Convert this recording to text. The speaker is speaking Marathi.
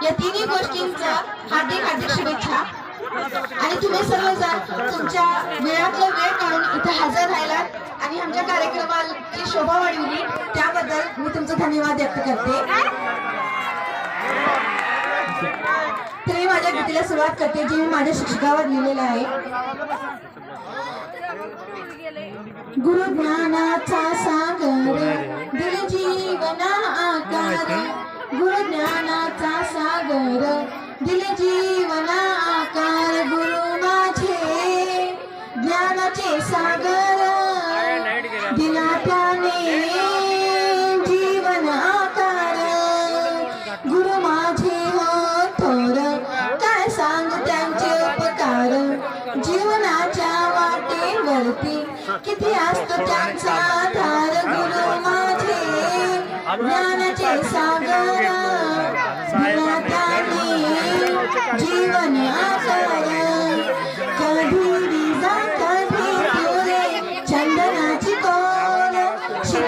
या तिन्ही गोष्टींचा हार्दिक हार्दिक शुभेच्छा। आणि तुम्ही सर्वजण तुमच्या वेळातला वेळ काढून इथे हजर राहिलात आणि आमच्या कार्यक्रमाची शोभा वाढविली त्याबद्दल मी तुमचा धन्यवाद व्यक्त करते। तर मी माझ्या गीतेला सुरुवात करते, जे मी माझ्या शिक्षकावर लिहिलेले आहे। गुरु ज्ञानाचा सागर दिल जीवना आकार, गुरु ज्ञानाचा सागर दिल जीवना आकार, गुरु माझे ज्ञानाचे सागर दिला त्याने जीवन आकार, गुरु माझे हो थोर काय सांग त्यांचे उपकार, जीवनाच्या वाटेवरती किती असतो त्यांचा आधार, गुरु माझे ज्ञानाचे सागर दिला त्याने जीवन